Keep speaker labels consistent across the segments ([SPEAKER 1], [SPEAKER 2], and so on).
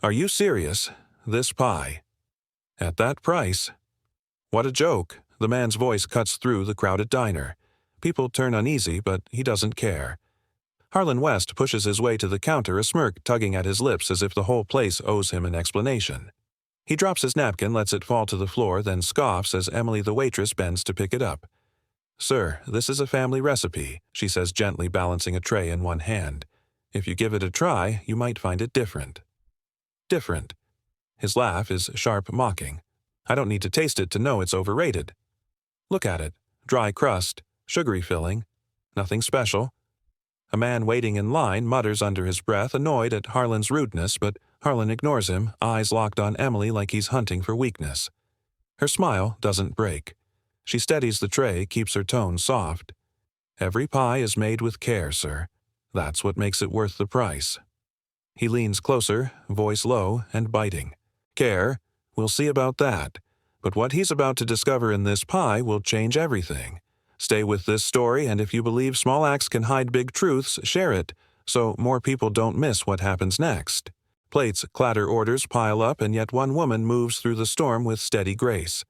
[SPEAKER 1] Are you serious? This pie? At that price? What a joke. The man's voice cuts through the crowded diner. People turn uneasy, but he doesn't care. Harlan West pushes his way to the counter, a smirk tugging at his lips as if the whole place owes him an explanation. He drops his napkin, lets it fall to the floor, then scoffs as Emily the waitress bends to pick it up. "Sir, this is a family recipe," she says, gently balancing a tray in one hand. "If you give it a try, you might find it different." Different. His laugh is sharp mocking. I don't need to taste it to know it's overrated. Look at it. Dry crust, sugary filling, nothing special. A man waiting in line mutters under his breath, annoyed at Harlan's rudeness, but Harlan ignores him, eyes locked on Emily like he's hunting for weakness. Her smile doesn't break. She steadies the tray, keeps her tone soft. "Every pie is made with care, sir. That's what makes it worth the price." He leans closer, voice low and biting. "Care? We'll see about that. But what he's about to discover in this pie will change everything. Stay with this story, and if you believe small acts can hide big truths, share it, so more people don't miss what happens next." Plates clatter, orders pile up, and yet one woman moves through the storm with steady grace.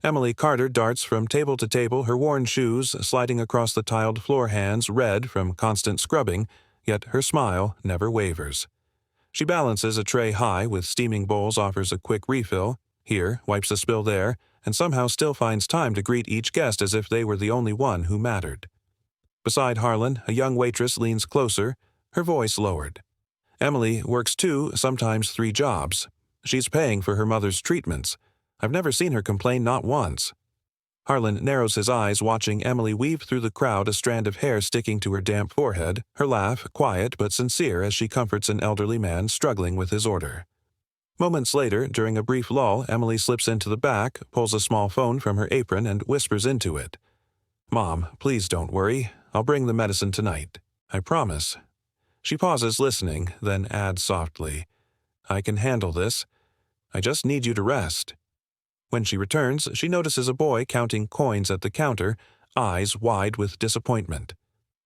[SPEAKER 1] Emily Carter darts from table to table, her worn shoes sliding across the tiled floor, hands red from constant scrubbing, yet her smile never wavers. She balances a tray high with steaming bowls, offers a quick refill, here, wipes a spill there, and somehow still finds time to greet each guest as if they were the only one who mattered. Beside Harlan, a young waitress leans closer, her voice lowered. Emily works 2, sometimes 3 jobs. She's paying for her mother's treatments. I've never seen her complain, not once. Harlan narrows his eyes, watching Emily weave through the crowd, a strand of hair sticking to her damp forehead, her laugh quiet but sincere as she comforts an elderly man struggling with his order. Moments later, during a brief lull, Emily slips into the back, pulls a small phone from her apron, and whispers into it. "Mom, please don't worry. I'll bring the medicine tonight. I promise." She pauses, listening, then adds softly, "I can handle this. I just need you to rest." When she returns, she notices a boy counting coins at the counter, eyes wide with disappointment.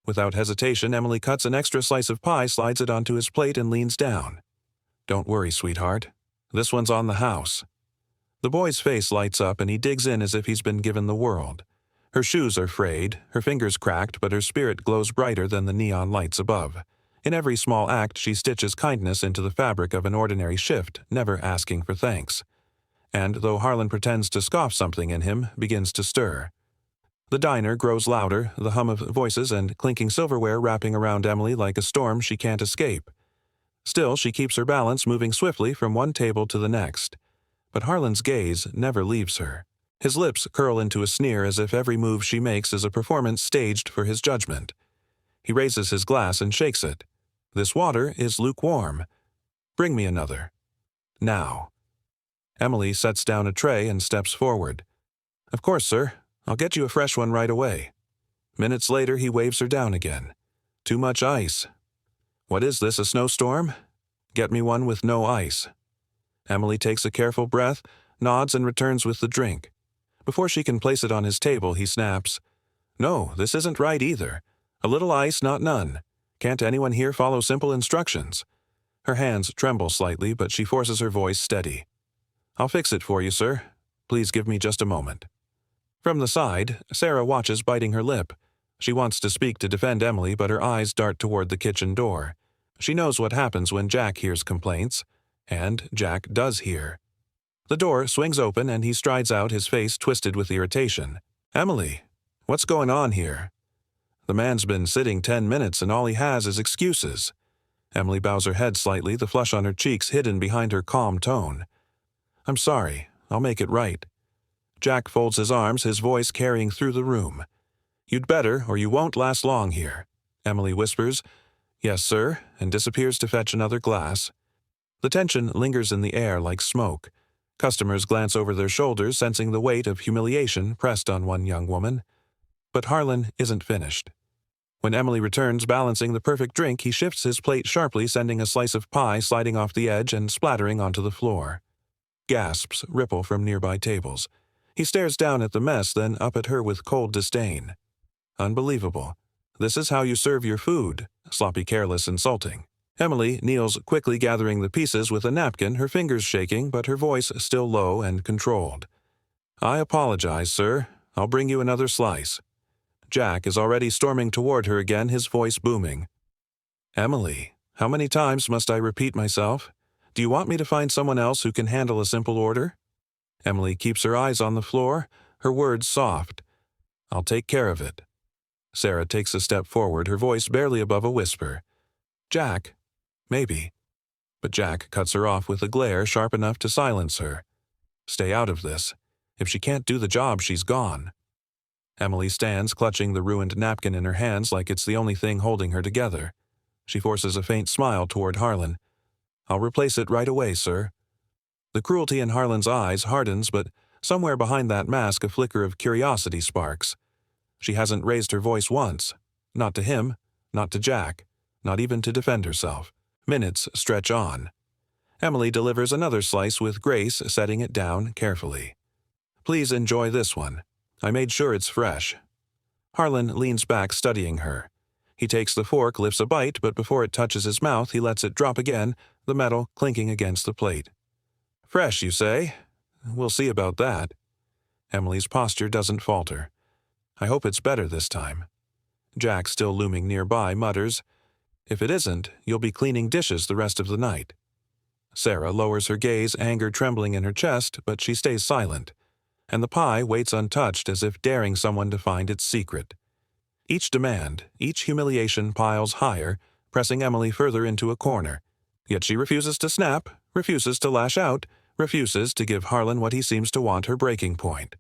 [SPEAKER 1] Without hesitation, Emily cuts an extra slice of pie, slides it onto his plate, and leans down. "Don't worry, sweetheart. This one's on the house." The boy's face lights up, and he digs in as if he's been given the world. Her shoes are frayed, her fingers cracked, but her spirit glows brighter than the neon lights above. In every small act, she stitches kindness into the fabric of an ordinary shift, never asking for thanks. And though Harlan pretends to scoff, something in him begins to stir. The diner grows louder, the hum of voices and clinking silverware wrapping around Emily like a storm she can't escape. Still, she keeps her balance, moving swiftly from one table to the next. But Harlan's gaze never leaves her. His lips curl into a sneer as if every move she makes is a performance staged for his judgment. He raises his glass and shakes it. "This water is lukewarm. Bring me another. Now." Emily sets down a tray and steps forward. "Of course, sir. I'll get you a fresh one right away." Minutes later, he waves her down again. "Too much ice." "What is this, a snowstorm? Get me one with no ice." Emily takes a careful breath, nods, and returns with the drink. Before she can place it on his table, he snaps, "No, this isn't right either. A little ice, not none. Can't anyone here follow simple instructions?" Her hands tremble slightly, but she forces her voice steady. "I'll fix it for you, sir. Please give me just a moment." From the side, Sarah watches, biting her lip. She wants to speak to defend Emily, but her eyes dart toward the kitchen door. She knows what happens when Jack hears complaints. And Jack does hear. The door swings open and he strides out, his face twisted with irritation. "Emily, what's going on here?" The man's been sitting 10 minutes and all he has is excuses. Emily bows her head slightly, the flush on her cheeks hidden behind her calm tone. "I'm sorry. I'll make it right." Jack folds his arms, his voice carrying through the room. "You'd better, or you won't last long here." Emily whispers, "Yes, sir," and disappears to fetch another glass. The tension lingers in the air like smoke. Customers glance over their shoulders, sensing the weight of humiliation pressed on one young woman. But Harlan isn't finished. When Emily returns, balancing the perfect drink, he shifts his plate sharply, sending a slice of pie sliding off the edge and splattering onto the floor. Gasps ripple from nearby tables. He stares down at the mess, then up at her with cold disdain. "Unbelievable. This is how you serve your food. Sloppy, careless, insulting. Emily kneels quickly gathering the pieces with a napkin, her fingers shaking but her voice still low and controlled. "I apologize, sir. I'll bring you another slice." Jack is already storming toward her again, his voice booming. "Emily, how many times must I repeat myself? Do you want me to find someone else who can handle a simple order?" Emily keeps her eyes on the floor, her words soft. "I'll take care of it." Sarah takes a step forward, her voice barely above a whisper. "Jack, maybe." But Jack cuts her off with a glare sharp enough to silence her. "Stay out of this. If she can't do the job, she's gone." Emily stands clutching the ruined napkin in her hands like it's the only thing holding her together. She forces a faint smile toward Harlan. "I'll replace it right away, sir." The cruelty in Harlan's eyes hardens, but somewhere behind that mask a flicker of curiosity sparks. She hasn't raised her voice once. Not to him, not to Jack, not even to defend herself. Minutes stretch on. Emily delivers another slice with grace, setting it down carefully. "Please enjoy this one. I made sure it's fresh." Harlan leans back, studying her. He takes the fork, lifts a bite, but before it touches his mouth, he lets it drop again, the metal clinking against the plate. "Fresh, you say? We'll see about that." Emily's posture doesn't falter. "I hope it's better this time." Jack, still looming nearby, mutters, "If it isn't, you'll be cleaning dishes the rest of the night." Sarah lowers her gaze, anger trembling in her chest, but she stays silent, and the pie waits untouched as if daring someone to find its secret. Each demand, each humiliation piles higher, pressing Emily further into a corner. Yet she refuses to snap, refuses to lash out, refuses to give Harlan what he seems to want, her breaking point.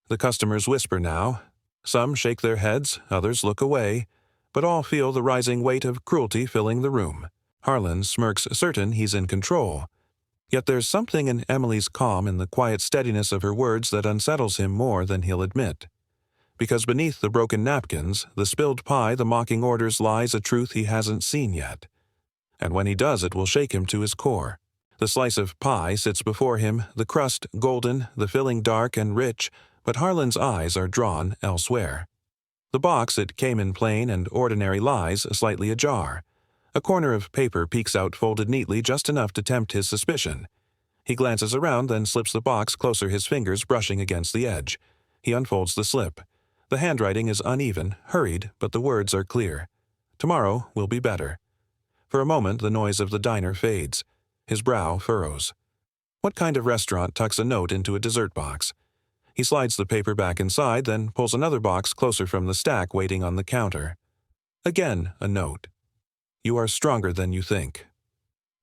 [SPEAKER 1] The customers whisper now. Some shake their heads, others look away, but all feel the rising weight of cruelty filling the room. Harlan smirks, certain he's in control. Yet there's something in Emily's calm and the quiet steadiness of her words that unsettles him more than he'll admit. Because beneath the broken napkins, the spilled pie, the mocking orders, lies a truth he hasn't seen yet. And when he does, it will shake him to his core. The slice of pie sits before him, the crust golden, the filling dark and rich, but Harlan's eyes are drawn elsewhere. The box it came in plain and ordinary lies slightly ajar. A corner of paper peeks out folded neatly, just enough to tempt his suspicion. He glances around, then slips the box closer, his fingers brushing against the edge. He unfolds the slip. The handwriting is uneven, hurried, but the words are clear. "Tomorrow will be better." For a moment the noise of the diner fades. His brow furrows. What kind of restaurant tucks a note into a dessert box? He slides the paper back inside, then pulls another box closer from the stack waiting on the counter. Again a note. "You are stronger than you think."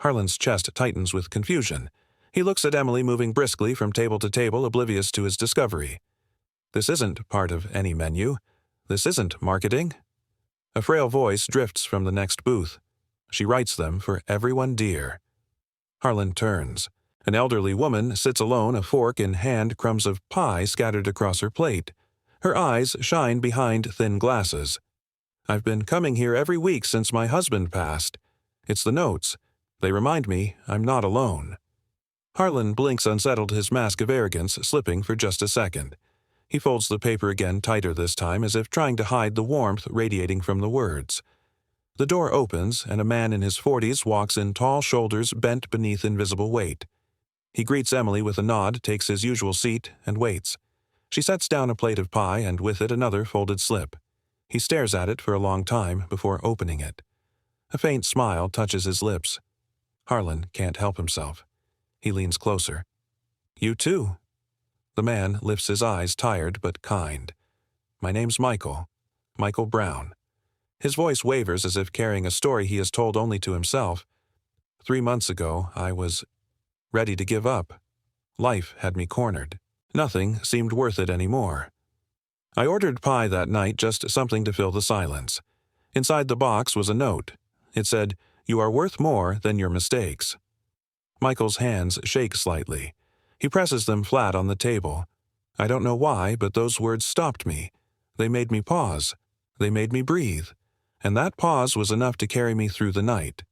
[SPEAKER 1] Harlan's chest tightens with confusion. He looks at Emily moving briskly from table to table, oblivious to his discovery. This isn't part of any menu. This isn't marketing. A frail voice drifts from the next booth. She writes them for everyone dear. Harlan turns. An elderly woman sits alone, a fork in hand, crumbs of pie scattered across her plate. Her eyes shine behind thin glasses. "I've been coming here every week since my husband passed. It's the notes. They remind me I'm not alone." Harlan blinks, unsettled, his mask of arrogance slipping for just a second. He folds the paper again, tighter this time, as if trying to hide the warmth radiating from the words. The door opens, and a man in his 40s walks in, tall shoulders bent beneath invisible weight. He greets Emily with a nod, takes his usual seat, and waits. She sets down a plate of pie and with it another folded slip. He stares at it for a long time before opening it. A faint smile touches his lips. Harlan can't help himself. He leans closer. "You too." The man lifts his eyes, tired but kind. "My name's Michael. Michael Brown." His voice wavers as if carrying a story he has told only to himself. 3 months ago, I was ready to give up. Life had me cornered. Nothing seemed worth it anymore. I ordered pie that night, just something to fill the silence. Inside the box was a note. It said, "You are worth more than your mistakes." Michael's hands shake slightly. He presses them flat on the table. I don't know why, but those words stopped me. They made me pause. They made me breathe. And that pause was enough to carry me through the night.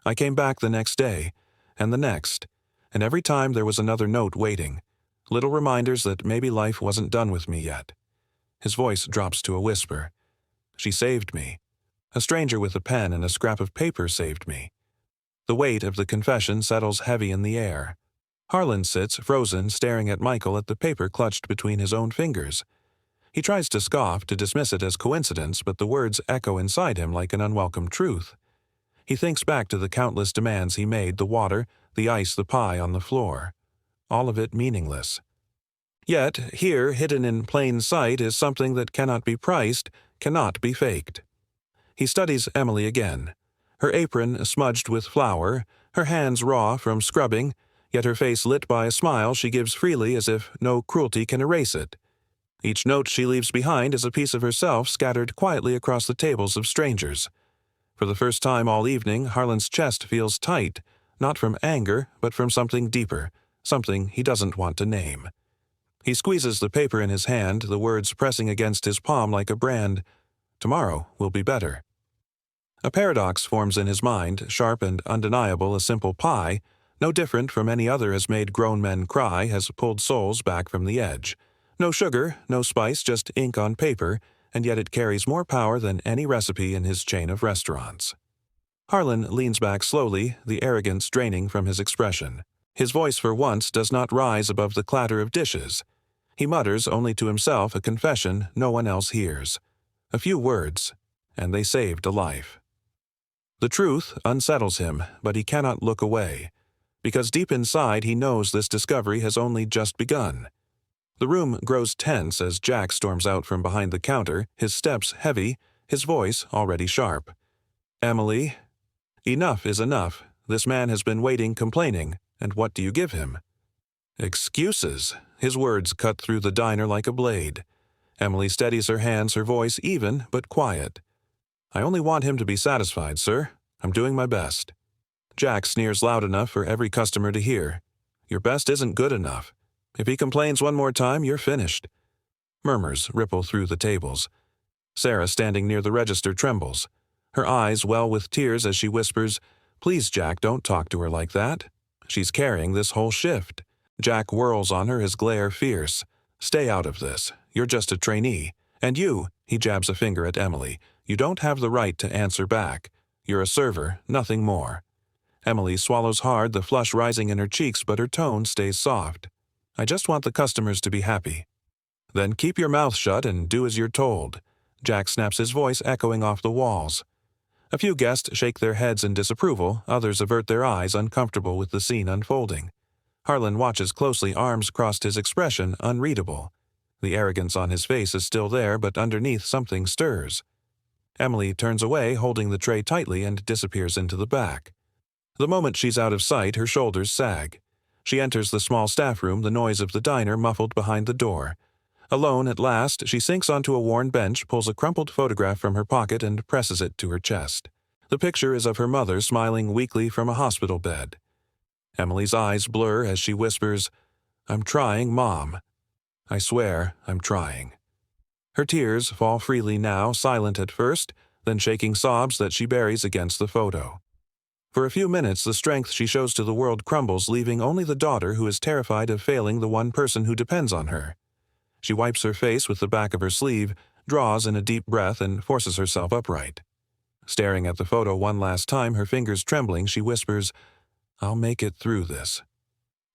[SPEAKER 1] I came back the next day, and the next, and every time there was another note waiting. Little reminders that maybe life wasn't done with me yet. His voice drops to a whisper. "She saved me. A stranger with a pen and a scrap of paper saved me. The weight of the confession settles heavy in the air. Harlan sits frozen, staring at Michael at the paper clutched between his own fingers. He tries to scoff, to dismiss it as coincidence, but the words echo inside him like an unwelcome truth. He thinks back to the countless demands he made, the water, the ice, the pie on the floor. All of it meaningless. Yet, here, hidden in plain sight, is something that cannot be priced, cannot be faked. He studies Emily again. Her apron smudged with flour, her hands raw from scrubbing, yet her face lit by a smile she gives freely as if no cruelty can erase it. Each note she leaves behind is a piece of herself scattered quietly across the tables of strangers. For the first time all evening, Harlan's chest feels tight, not from anger, but from something deeper, something he doesn't want to name. He squeezes the paper in his hand, the words pressing against his palm like a brand. Tomorrow will be better. A paradox forms in his mind, sharp and undeniable. A simple pie, no different from any other, has made grown men cry, has pulled souls back from the edge. No sugar, no spice, just ink on paper, and yet it carries more power than any recipe in his chain of restaurants. Harlan leans back slowly, the arrogance draining from his expression. His voice for once does not rise above the clatter of dishes. He mutters only to himself a confession no one else hears. A few words, and they saved a life. The truth unsettles him, but he cannot look away, because deep inside he knows this discovery has only just begun. The room grows tense as Jack storms out from behind the counter, his steps heavy, his voice already sharp. "Emily, enough is enough. This man has been waiting, complaining, and what do you give him?" "Excuses." His words cut through the diner like a blade. Emily steadies her hands, her voice even but quiet. "I only want him to be satisfied, sir. I'm doing my best." Jack sneers loud enough for every customer to hear. "Your best isn't good enough. If he complains one more time, you're finished." Murmurs ripple through the tables. Sarah, standing near the register, trembles. Her eyes well with tears as she whispers, "Please, Jack, don't talk to her like that. She's carrying this whole shift." Jack whirls on her, his glare fierce. "Stay out of this. You're just a trainee. And you," he jabs a finger at Emily, "you don't have the right to answer back. You're a server, nothing more." Emily swallows hard, the flush rising in her cheeks, but her tone stays soft. "I just want the customers to be happy." "Then keep your mouth shut and do as you're told." Jack snaps, his voice echoing off the walls. A few guests shake their heads in disapproval, others avert their eyes, uncomfortable with the scene unfolding. Harlan watches closely, arms crossed, his expression unreadable. The arrogance on his face is still there, but underneath something stirs. Emily turns away, holding the tray tightly, and disappears into the back. The moment she's out of sight, her shoulders sag. She enters the small staff room, the noise of the diner muffled behind the door. Alone at last, she sinks onto a worn bench, pulls a crumpled photograph from her pocket, and presses it to her chest. The picture is of her mother smiling weakly from a hospital bed. Emily's eyes blur as she whispers, "I'm trying, Mom. I swear I'm trying." Her tears fall freely now, silent at first, then shaking sobs that she buries against the photo. For a few minutes, the strength she shows to the world crumbles, leaving only the daughter who is terrified of failing the one person who depends on her. She wipes her face with the back of her sleeve, draws in a deep breath, and forces herself upright. Staring at the photo one last time, her fingers trembling, she whispers, "I'll make it through this.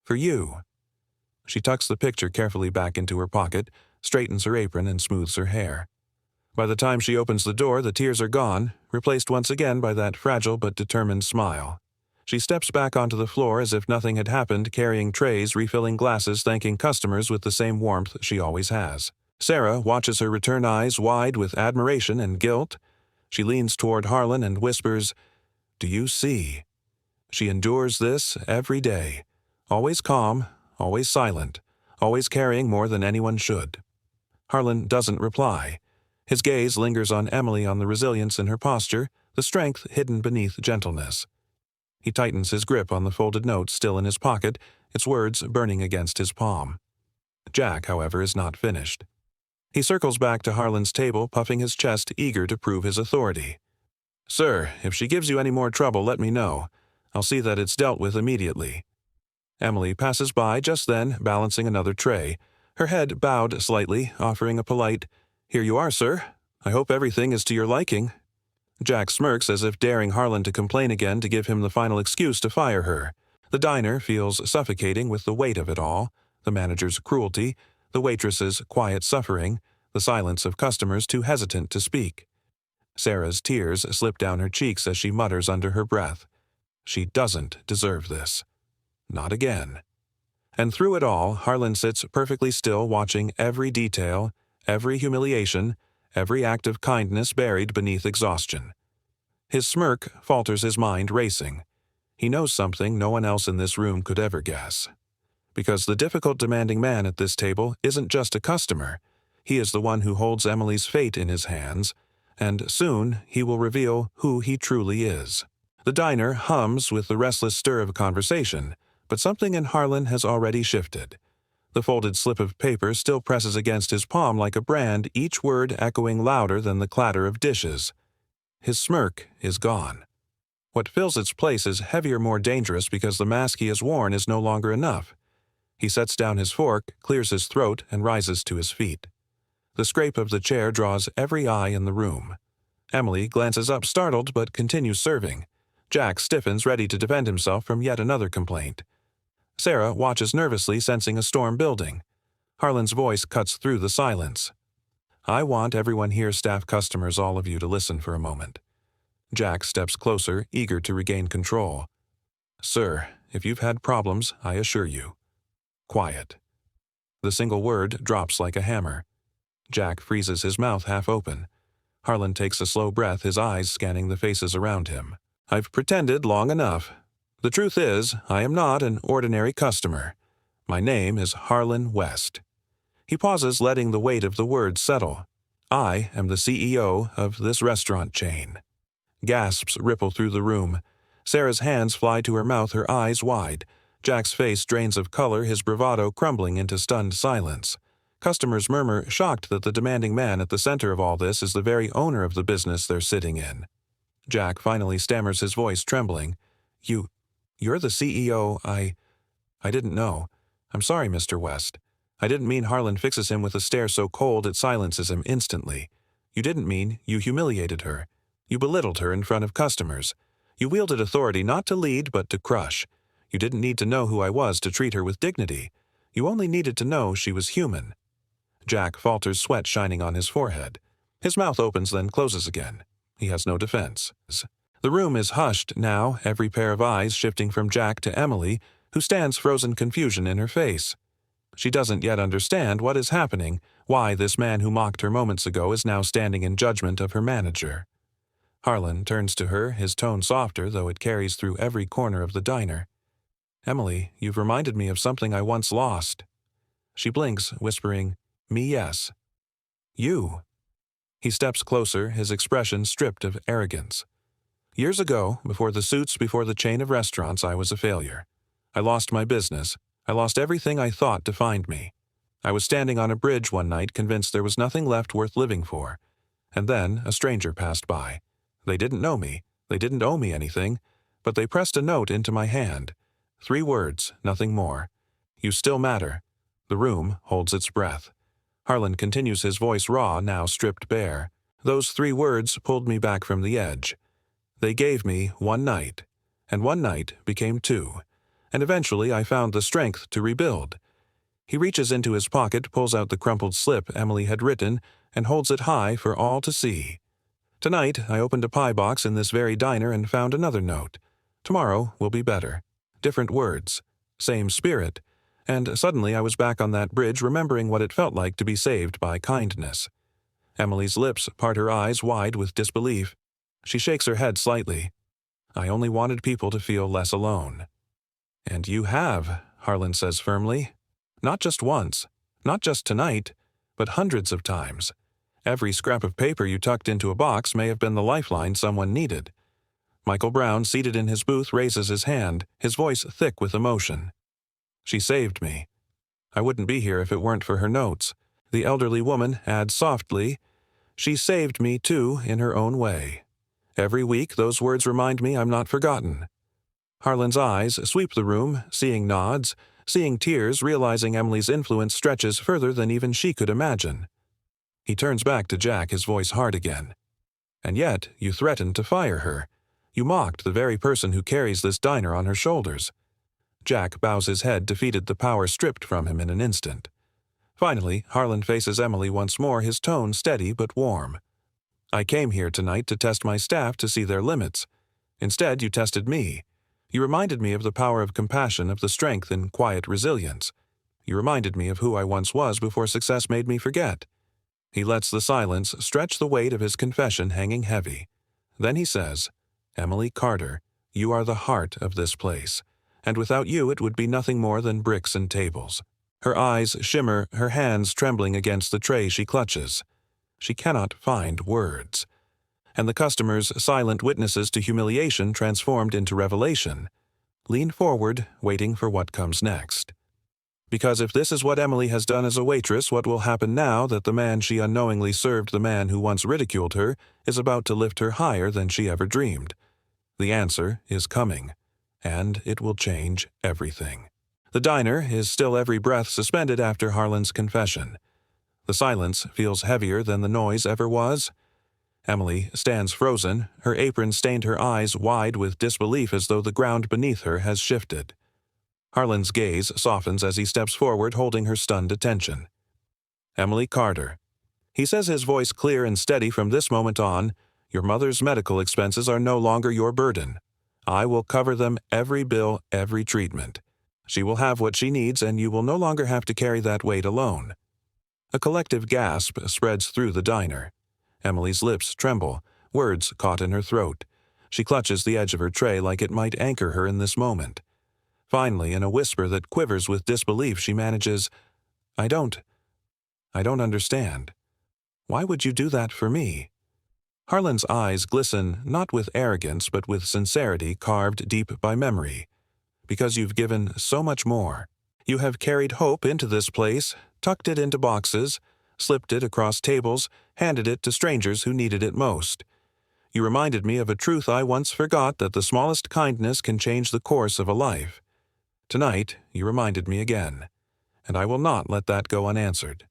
[SPEAKER 1] For you." She tucks the picture carefully back into her pocket, straightens her apron, and smooths her hair. By the time she opens the door, the tears are gone, replaced once again by that fragile but determined smile. She steps back onto the floor as if nothing had happened, carrying trays, refilling glasses, thanking customers with the same warmth she always has. Sarah watches her return, eyes wide with admiration and guilt. She leans toward Harlan and whispers, "Do you see?" She endures this every day, always calm, always silent, always carrying more than anyone should. Harlan doesn't reply. His gaze lingers on Emily, on the resilience in her posture, the strength hidden beneath gentleness. He tightens his grip on the folded note still in his pocket, its words burning against his palm. Jack, however, is not finished. He circles back to Harlan's table, puffing his chest, eager to prove his authority. "Sir, if she gives you any more trouble, let me know. I'll see that it's dealt with immediately." Emily passes by just then, balancing another tray, her head bowed slightly, offering a polite, "Here you are, sir. I hope everything is to your liking." Jack smirks as if daring Harlan to complain again to give him the final excuse to fire her. The diner feels suffocating with the weight of it all, the manager's cruelty, the waitress's quiet suffering, the silence of customers too hesitant to speak. Sarah's tears slip down her cheeks as she mutters under her breath, "She doesn't deserve this. Not again." And through it all, Harlan sits perfectly still, watching every detail, every humiliation, every act of kindness buried beneath exhaustion. His smirk falters his mind racing. He knows something no one else in this room could ever guess. Because the difficult, demanding man at this table isn't just a customer. He is the one who holds Emily's fate in his hands, and soon he will reveal who he truly is. The diner hums with the restless stir of conversation, but something in Harlan has already shifted. The folded slip of paper still presses against his palm like a brand, each word echoing louder than the clatter of dishes. His smirk is gone. What fills its place is heavier, more dangerous, because the mask he has worn is no longer enough. He sets down his fork, clears his throat, and rises to his feet. The scrape of the chair draws every eye in the room. Emily glances up, startled, but continues serving. Jack stiffens, ready to defend himself from yet another complaint. Sarah watches nervously, sensing a storm building. Harlan's voice cuts through the silence. "I want everyone here, staff, customers, all of you, to listen for a moment." Jack steps closer, eager to regain control. "Sir, if you've had problems, I assure you." Quiet. The single word drops like a hammer. Jack freezes, his mouth half open. Harlan takes a slow breath, his eyes scanning the faces around him. "I've pretended long enough. The truth is, I am not an ordinary customer. My name is Harlan West." He pauses, letting the weight of the words settle. "I am the CEO of this restaurant chain." Gasps ripple through the room. Sarah's hands fly to her mouth, her eyes wide. Jack's face drains of color, his bravado crumbling into stunned silence. Customers murmur, shocked that the demanding man at the center of all this is the very owner of the business they're sitting in. Jack finally stammers, his voice trembling. You're the CEO. I didn't know. I'm sorry, Mr. West. I didn't mean." Harlan fixes him with a stare so cold it silences him instantly. "You didn't mean you humiliated her. You belittled her in front of customers. You wielded authority not to lead but to crush. You didn't need to know who I was to treat her with dignity. You only needed to know she was human." Jack falters, sweat shining on his forehead. His mouth opens, then closes again. He has no defense. The room is hushed now, every pair of eyes shifting from Jack to Emily, who stands frozen confusion in her face. She doesn't yet understand what is happening, why this man who mocked her moments ago is now standing in judgment of her manager. Harlan turns to her, his tone softer, though it carries through every corner of the diner. "Emily, you've reminded me of something I once lost." She blinks, whispering, "Me, yes." "You." He steps closer, his expression stripped of arrogance. "Years ago, before the suits, before the chain of restaurants, I was a failure. I lost my business. I lost everything I thought defined me. I was standing on a bridge one night, convinced there was nothing left worth living for. And then a stranger passed by. They didn't know me. They didn't owe me anything. But they pressed a note into my hand. 3 words, nothing more. You still matter." The room holds its breath. Harlan continues, his voice raw, now stripped bare. "Those 3 words pulled me back from the edge. They gave me one night, and one night became 2, and eventually I found the strength to rebuild." He reaches into his pocket, pulls out the crumpled slip Emily had written, and holds it high for all to see. "Tonight, I opened a pie box in this very diner and found another note. Tomorrow will be better. Different words, same spirit, and suddenly I was back on that bridge, remembering what it felt like to be saved by kindness." Emily's lips part, her eyes wide with disbelief. She shakes her head slightly. "I only wanted people to feel less alone." "And you have," Harlan says firmly. "Not just once, not just tonight, but hundreds of times. Every scrap of paper you tucked into a box may have been the lifeline someone needed." Michael Brown, seated in his booth, raises his hand, his voice thick with emotion. "She saved me. I wouldn't be here if it weren't for her notes." The elderly woman adds softly, "She saved me, too, in her own way. Every week, those words remind me I'm not forgotten." Harlan's eyes sweep the room, seeing nods, seeing tears, realizing Emily's influence stretches further than even she could imagine. He turns back to Jack, his voice hard again. And yet you threatened to fire her. You mocked the very person who carries this diner on her shoulders." Jack bows his head, defeated, the power stripped from him in an instant. Finally, Harlan faces Emily once more, his tone steady but warm. "I came here tonight to test my staff to see their limits. Instead, you tested me. You reminded me of the power of compassion, of the strength in quiet resilience. You reminded me of who I once was before success made me forget." He lets the silence stretch the weight of his confession hanging heavy. Then he says, "Emily Carter, you are the heart of this place, and without you it would be nothing more than bricks and tables." Her eyes shimmer, her hands trembling against the tray she clutches. She cannot find words. And the customers, silent witnesses to humiliation transformed into revelation, lean forward, waiting for what comes next. Because if this is what Emily has done as a waitress, what will happen now that the man she unknowingly served, the man who once ridiculed her, is about to lift her higher than she ever dreamed? The answer is coming, and it will change everything. The diner is still, every breath suspended after Harlan's confession. The silence feels heavier than the noise ever was. Emily stands frozen, her apron stained, her eyes wide with disbelief, as though the ground beneath her has shifted. Harlan's gaze softens as he steps forward, holding her stunned attention. "Emily Carter." He says, his voice clear and steady, "from this moment on, your mother's medical expenses are no longer your burden. I will cover them, every bill, every treatment. She will have what she needs, and you will no longer have to carry that weight alone." A collective gasp spreads through the diner. Emily's lips tremble, words caught in her throat. She clutches the edge of her tray like it might anchor her in this moment. Finally, in a whisper that quivers with disbelief, she manages, I don't understand. Why would you do that for me?" Harlan's eyes glisten, not with arrogance but with sincerity carved deep by memory. "Because you've given so much more. You have carried hope into this place, tucked it into boxes, slipped it across tables, handed it to strangers who needed it most. You reminded me of a truth I once forgot, that the smallest kindness can change the course of a life. Tonight, you reminded me again, and I will not let that go unanswered."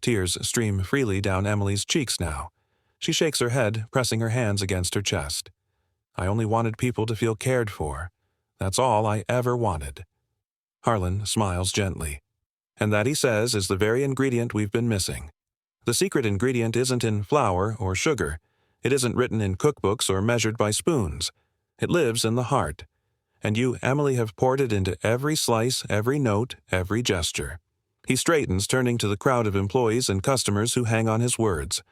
[SPEAKER 1] Tears stream freely down Emily's cheeks now. She shakes her head, pressing her hands against her chest. "I only wanted people to feel cared for. That's all I ever wanted." Harlan smiles gently. "And that," he says, "is the very ingredient we've been missing. The secret ingredient isn't in flour or sugar. It isn't written in cookbooks or measured by spoons. It lives in the heart. And you, Emily, have poured it into every slice, every note, every gesture." He straightens, turning to the crowd of employees and customers who hang on his words.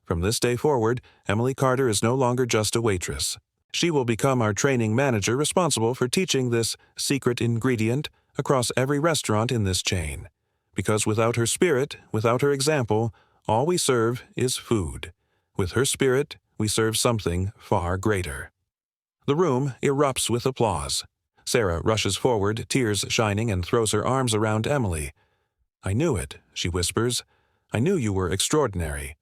[SPEAKER 1] "From this day forward, Emily Carter is no longer just a waitress. She will become our training manager, responsible for teaching this secret ingredient across every restaurant in this chain. Because without her spirit, without her example, all we serve is food. With her spirit, we serve something far greater." The room erupts with applause. Sarah rushes forward, tears shining, and throws her arms around Emily. "I knew it," she whispers. "I knew you were extraordinary."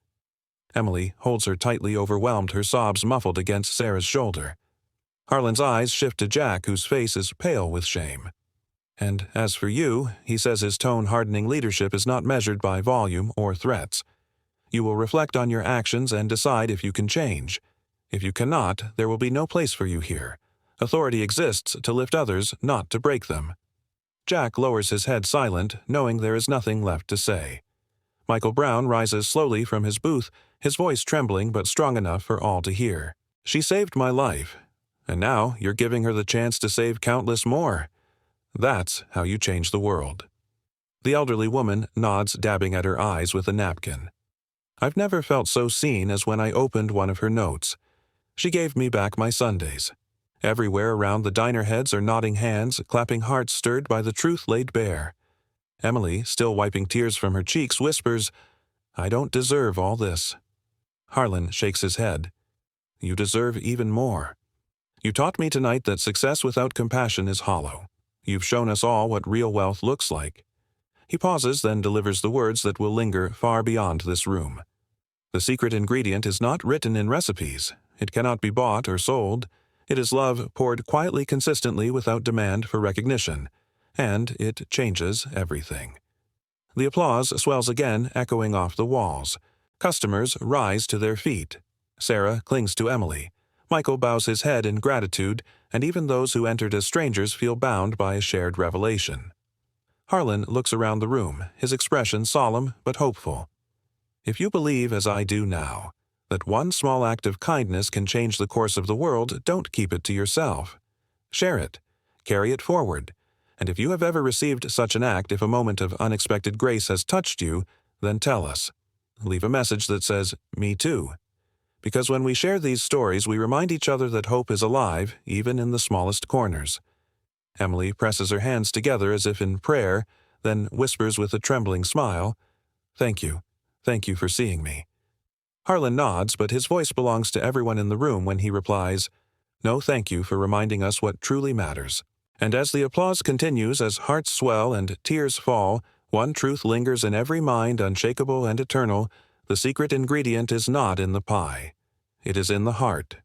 [SPEAKER 1] Emily holds her tightly, overwhelmed, her sobs muffled against Sarah's shoulder. Harlan's eyes shift to Jack, whose face is pale with shame. "And as for you," he says, his tone hardening, "leadership is not measured by volume or threats. You will reflect on your actions and decide if you can change. If you cannot, there will be no place for you here. Authority exists to lift others, not to break them." Jack lowers his head, silent, knowing there is nothing left to say. Michael Brown rises slowly from his booth, his voice trembling but strong enough for all to hear. "She saved my life, and now you're giving her the chance to save countless more. That's how you change the world." The elderly woman nods, dabbing at her eyes with a napkin. "I've never felt so seen as when I opened one of her notes. She gave me back my Sundays. Everywhere around the diner heads are nodding hands, clapping hearts stirred by the truth laid bare." Emily, still wiping tears from her cheeks, whispers, "I don't deserve all this." Harlan shakes his head. "You deserve even more. You taught me tonight that success without compassion is hollow. You've shown us all what real wealth looks like." He pauses, then delivers the words that will linger far beyond this room. "The secret ingredient is not written in recipes. It cannot be bought or sold. It is love poured quietly, consistently, without demand for recognition. And it changes everything." The applause swells again, echoing off the walls. Customers rise to their feet. Sarah clings to Emily. Michael bows his head in gratitude, and even those who entered as strangers feel bound by a shared revelation. Harlan looks around the room, his expression solemn but hopeful. If you believe, as I do now, that one small act of kindness can change the course of the world, don't keep it to yourself. Share it. Carry it forward. And if you have ever received such an act, if a moment of unexpected grace has touched you, then tell us. Leave a message that says, "Me too." Because when we share these stories, we remind each other that hope is alive, even in the smallest corners. Emily presses her hands together as if in prayer, then whispers with a trembling smile, "Thank you. Thank you for seeing me." Harlan nods, but his voice belongs to everyone in the room when he replies, "No, thank you for reminding us what truly matters." And as the applause continues, as hearts swell and tears fall, one truth lingers in every mind, unshakable and eternal: the secret ingredient is not in the pie. It is in the heart.